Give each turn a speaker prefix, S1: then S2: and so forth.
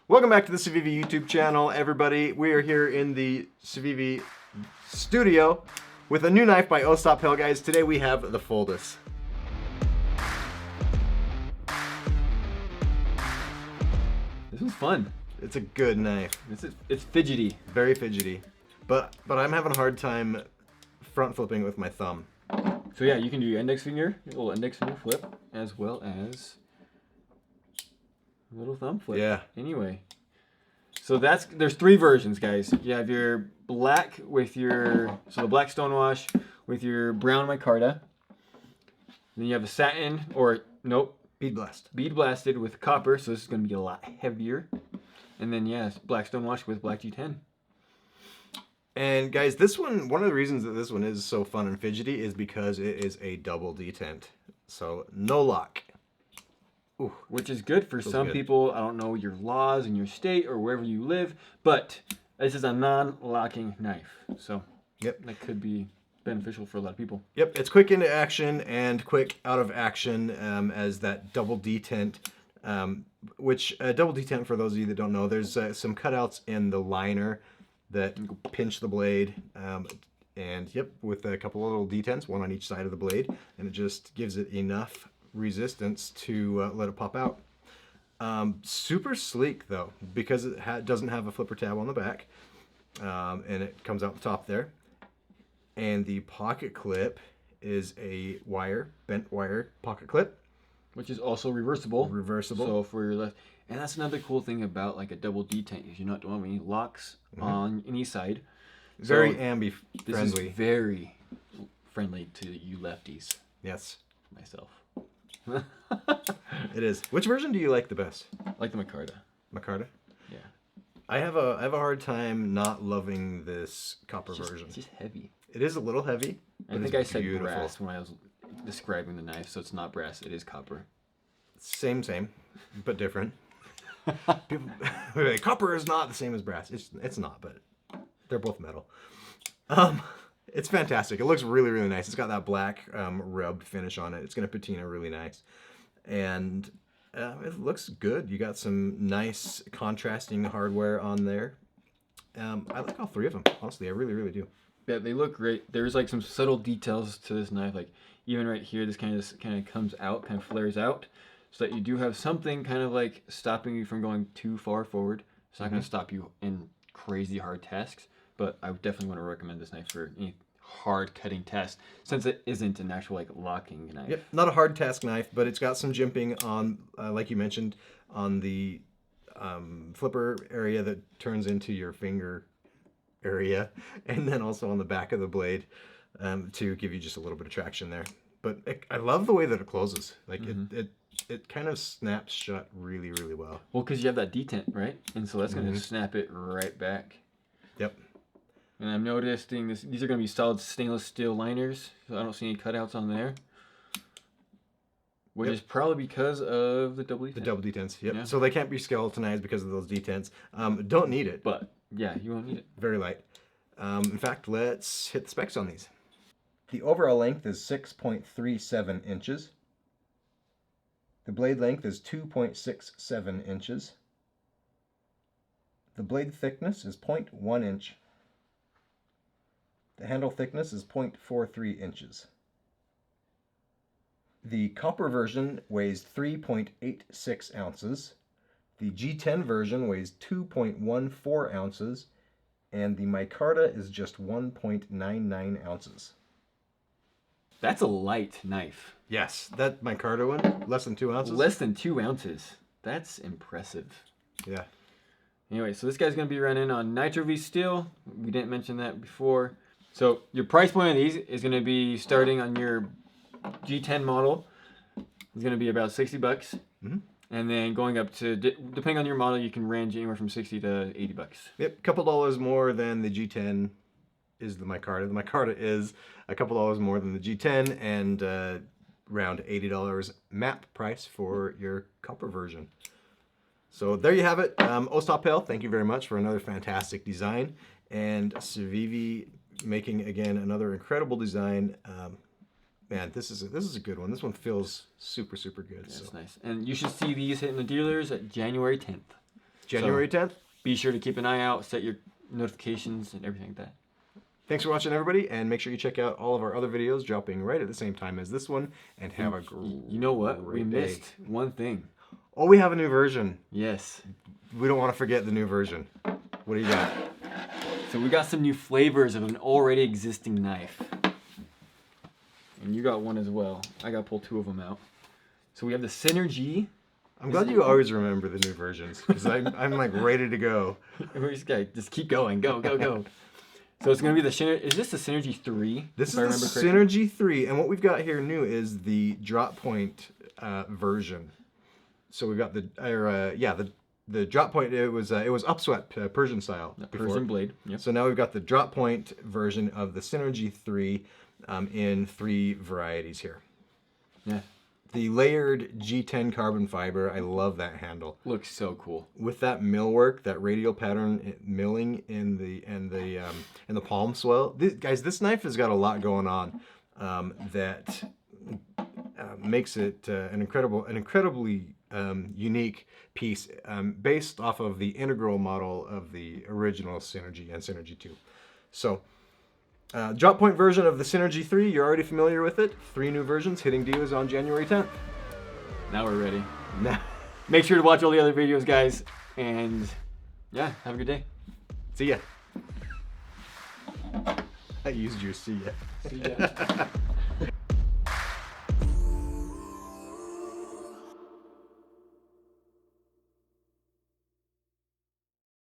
S1: Welcome back to the Civivi YouTube channel, everybody. We are here in the Civivi studio with a new knife by Ostap Hel, guys. Today we have the Foldis.
S2: This was fun.
S1: It's a good knife.
S2: It's fidgety.
S1: Very fidgety. But I'm having a hard time front flipping with my thumb.
S2: So yeah, you can do your index finger, your little index finger flip, as well as a little thumb flip.
S1: Yeah.
S2: Anyway. So there's three versions, guys. You have your black with the black stonewash with your brown micarta. Then you have a satin, or nope,
S1: Bead
S2: blasted with copper, so this is going to be a lot heavier. And then yes, black stonewash with black G10.
S1: And guys, this one of the reasons that this one is so fun and fidgety is because it is a double detent. So no lock.
S2: Ooh, which is good for some people. I don't know your laws in your state or wherever you live, but this is a non-locking knife. So
S1: yep,
S2: that could be beneficial for a lot of people.
S1: Yep, it's quick into action and quick out of action as that double detent. Which double detent, for those of you that don't know, there's some cutouts in the liner that pinch the blade. And yep, with a couple of little detents, one on each side of the blade, and it just gives it enough resistance to let it pop out. Super sleek though, because it doesn't have a flipper tab on the back, and it comes out the top there. And the pocket clip is a bent wire pocket clip,
S2: which is also reversible.
S1: So
S2: for your left, and that's another cool thing about like a double detent is you're not doing any locks on any side.
S1: Very
S2: so
S1: ambi friendly.
S2: This is very friendly to you lefties.
S1: Yes,
S2: myself.
S1: It is. Which version do you like the best?
S2: I like the micarta.
S1: Micarta?
S2: Yeah.
S1: I have a hard time not loving this copper version.
S2: It's just heavy.
S1: It is a little heavy.
S2: I think I said brass when I was describing the knife, so it's not brass. It is copper.
S1: Same, but different. People, copper is not the same as brass. It's not, but they're both metal. It's fantastic. It looks really, really nice. It's got that black rubbed finish on it. It's going to patina really nice. And it looks good. You got some nice contrasting hardware on there. I like all three of them. Honestly, I really, really do.
S2: Yeah, they look great. There's like some subtle details to this knife. Like even right here, this kind of comes out, kind of flares out, so that you do have something kind of like stopping you from going too far forward. It's not going to stop you in crazy hard tasks. But I would definitely want to recommend this knife for any hard cutting test, since it isn't an actual like locking knife.
S1: Yep, not a hard task knife, but it's got some jimping on, like you mentioned, on the flipper area that turns into your finger area, and then also on the back of the blade to give you just a little bit of traction there. But I love the way that it closes. Like it kind of snaps shut really, really well.
S2: Well, because you have that detent, right? And so that's going to snap it right back.
S1: Yep.
S2: And I'm noticing these are going to be solid stainless steel liners, so I don't see any cutouts on there. Which is probably because of the double detent.
S1: The double detents, yep. Yeah. So they can't be skeletonized because of those detents. Don't need it.
S2: But yeah, you won't need it.
S1: Very light. In fact, let's hit the specs on these. The overall length is 6.37 inches. The blade length is 2.67 inches. The blade thickness is 0.1 inch. The handle thickness is 0.43 inches. The copper version weighs 3.86 ounces. The G10 version weighs 2.14 ounces. And the micarta is just 1.99 ounces.
S2: That's a light knife.
S1: Yes, that micarta one, less than 2 ounces?
S2: Less than 2 ounces. That's impressive.
S1: Yeah.
S2: Anyway, so this guy's going to be running on Nitro V steel. We didn't mention that before. So your price point on these is going to be starting on your G10 model. It's going to be about 60 bucks. And then going up to, depending on your model, you can range anywhere from 60 to 80 bucks.
S1: Yep, a couple dollars more than the G10 is the micarta. The micarta is a couple dollars more than the G10, and around $80 map price for your copper version. So there you have it. Ostap Hel, thank you very much for another fantastic design. And Civivi making, again, another incredible design. Man, this is a good one. This one feels super, super good.
S2: That's nice. And you should see these hitting the dealers at January 10th.
S1: January 10th.
S2: Be sure to keep an eye out, set your notifications and everything like that.
S1: Thanks for watching, everybody, and make sure you check out all of our other videos dropping right at the same time as this one, and have a great
S2: You know what? We
S1: day.
S2: missed one thing.
S1: Oh, we have a new version.
S2: Yes.
S1: We don't want to forget the new version. What do you got?
S2: So we got some new flavors of an already existing knife. And you got one as well. I got to pull 2 of them out. So we have the Synergy.
S1: I'm glad you always remember the new versions, because I'm like ready to go.
S2: Just keep going. Go, go, go. So it's going to be is this the Synergy 3?
S1: This is the Synergy 3, and what we've got here new is the drop point version. So we've got the drop point. It was upswept Persian style. Before.
S2: Persian blade. Yep.
S1: So now we've got the drop point version of the Synergy 3 in 3 varieties here.
S2: Yeah.
S1: The layered G10 carbon fiber. I love that handle.
S2: Looks so cool.
S1: With that millwork, that radial pattern milling in the palm swell. This knife has got a lot going on that makes it an incredibly unique piece based off of the integral model of the original Synergy and Synergy 2. So, drop point version of the Synergy 3, you're already familiar with it. 3 new versions hitting Divas on January 10th.
S2: Now we're ready. Make sure to watch all the other videos, guys. And yeah, have a good day.
S1: See ya. I used your see ya.
S2: See ya.